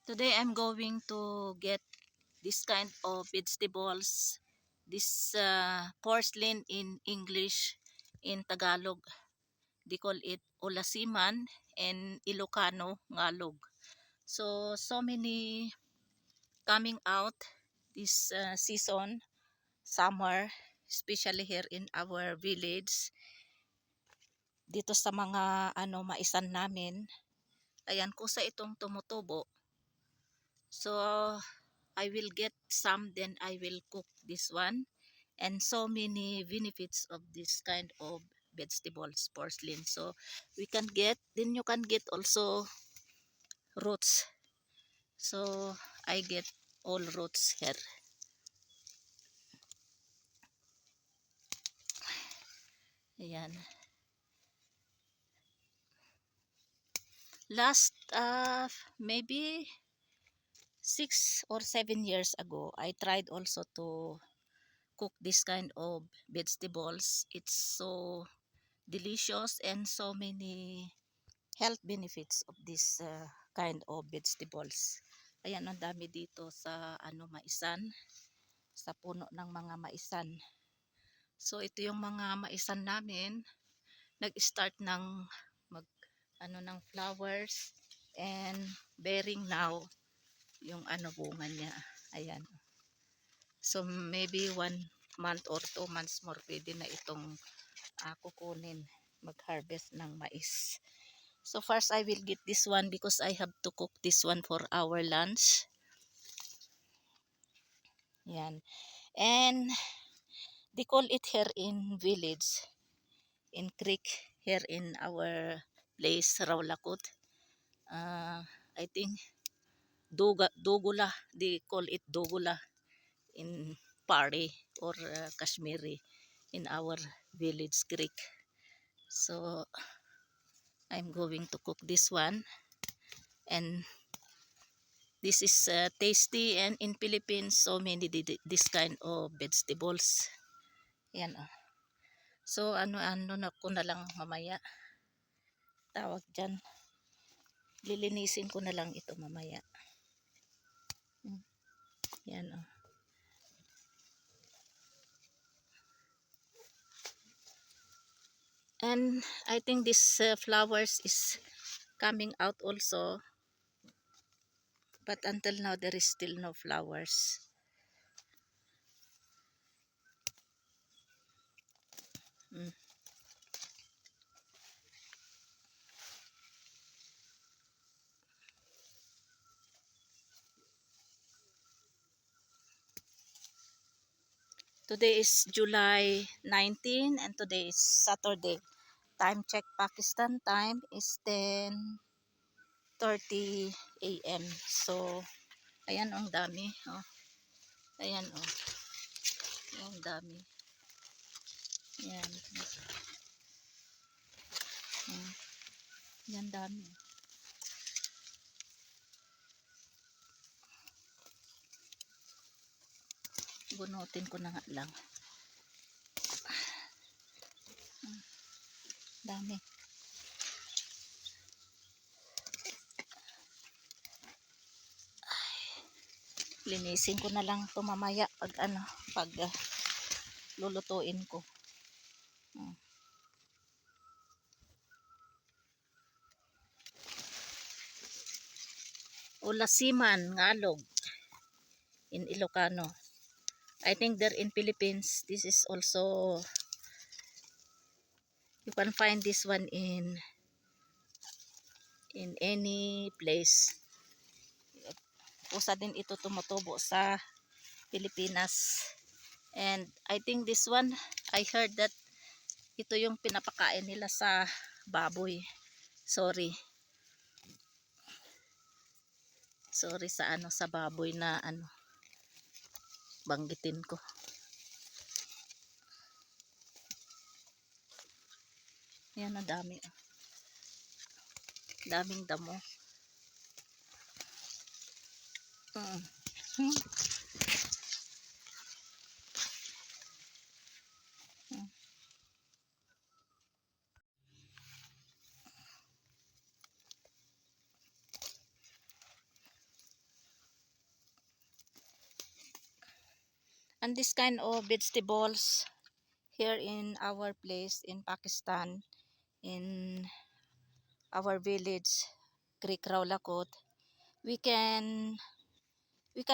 Today I'm going to get this kind of vegetables. This porcelain in English, in Tagalog. They call it olasiman and Ilocano ngalog. So many coming out this season, summer, especially here in our village. Dito sa mga maisan namin. Ayan, kusa itong tumutubo. So I will get some, then I will cook this one. And so many benefits of this kind of vegetables, porcelain. So we can get, then you can get also roots. So I get all roots here. Ayan. Last maybe 6 or 7 years ago, I tried also to cook this kind of vegetables. It's so delicious and so many health benefits of this kind of vegetables. Ayan, ang dami dito sa maisan, sa puno ng mga maisan. So ito yung mga maisan namin, nag-start ng ng flowers and bearing now yung bunga niya. Ayan. So maybe 1 month or 2 months more pwede na itong kukunin, mag-harvest ng mais. So first I will get this one because I have to cook this one for our lunch. Yan. And they call it here in village, in creek, here in our place, Rawlakot. I think Dugula, they call it Dugula in Pari or Kashmiri in our village creek. So I'm going to cook this one, and this is tasty, and in Philippines so many this kind of vegetables. Yan oh. So ano na ko na lang mamaya. Tawag diyan. Lilinisin ko na lang ito mamaya. Yan oh. And I think this flowers is coming out also. But until now there is still no flowers. Today is July 19 and today is Saturday. Time check Pakistan time is 10:30 a.m. So ayan ang dami oh. Ayan oh. Ayan dami. Ayan. Ayan dami. Bunutin ko na nga lang. Dami. Linisin ko na lang ito mamaya pag lulutuin ko. Olasiman ngalog in Ilocano. I think there in Philippines this is also, you can find this one in any place. Usa din ito tumutubo sa Pilipinas. And I think this one, I heard that ito yung pinapakain nila sa baboy. Sorry sa sa baboy na banggitin ko. Yan na dami. Daming damo. And this kind of vegetables here in our place in Pakistan, in our village, Creek Raulakot, we can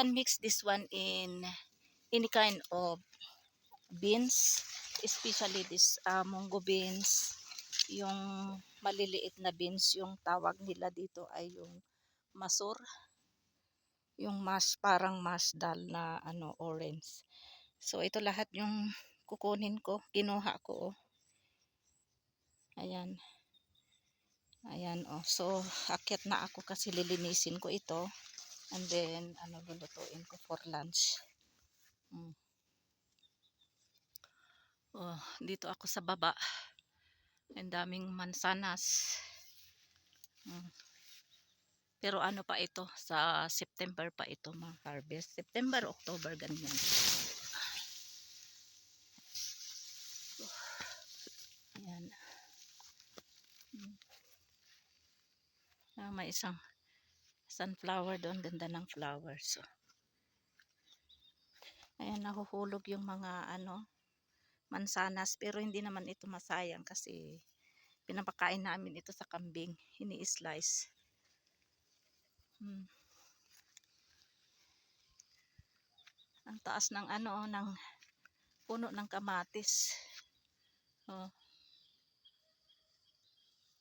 mix this one in any kind of beans, especially this munggo beans, yung maliliit na beans, yung tawag nila dito ay yung masur, yung mash, parang mash dal na orange. So ito lahat yung kukunin ko, kinuha ko. Ayan. Ayan so akyat na ako kasi lilinisin ko ito. And then lulutuin ko for lunch. Dito ako sa baba. Ang daming mansanas. Pero pa ito, sa September pa ito ma-harvest. September, October, ganyan. Ayan. May isang sunflower doon, ganda ng flowers. So, ayan, nahuhulog yung mga mansanas, pero hindi naman ito masayang kasi pinapakain namin ito sa kambing, ini-slice. Ang taas ng ng puno ng kamatis.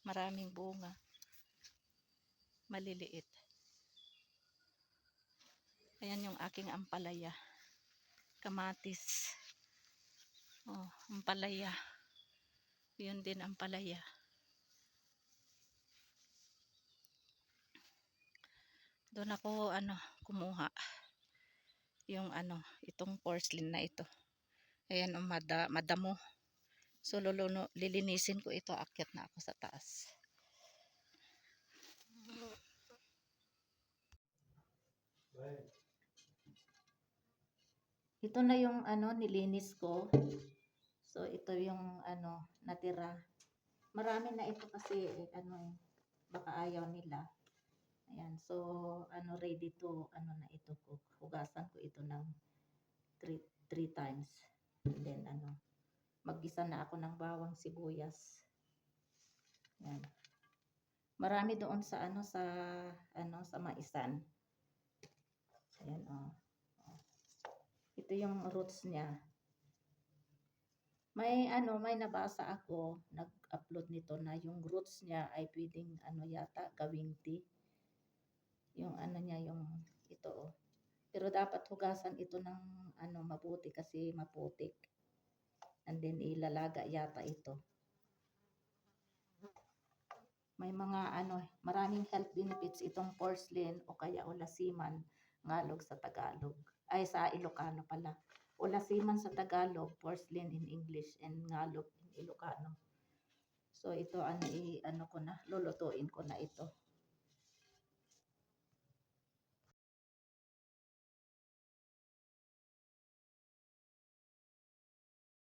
Maraming bunga. Maliliit. Ayan yung aking ampalaya. Kamatis. Ampalaya. Yun din ampalaya. Doon ako kumuha yung itong porcelain na ito. Ayan madamo. So lilinisin ko ito, akyat na ako sa taas. Ito na yung nilinis ko. So ito yung natira. Marami na ito kasi baka ayaw nila. Ayan, so ready to na ito cook. Hugasan ko ito ng 3 times. And then maggisa na ako ng bawang sibuyas. Ayan. Marami doon sa sa maisan. Ayan Ito yung roots niya. May nabasa ako, nag-upload nito na yung roots niya ay pwedeng yata gawing tea. Yung niya yung ito Pero dapat hugasan ito ng mabuti kasi maputik. And then ilalaga yata ito. May mga maraming health benefits itong porcelain o kaya ulasiman, ngalog sa Tagalog. Ay sa Ilocano pala. Ulasiman sa Tagalog, porcelain in English, and ngalog in Ilocano. So ito ko na, lulutuin ko na ito.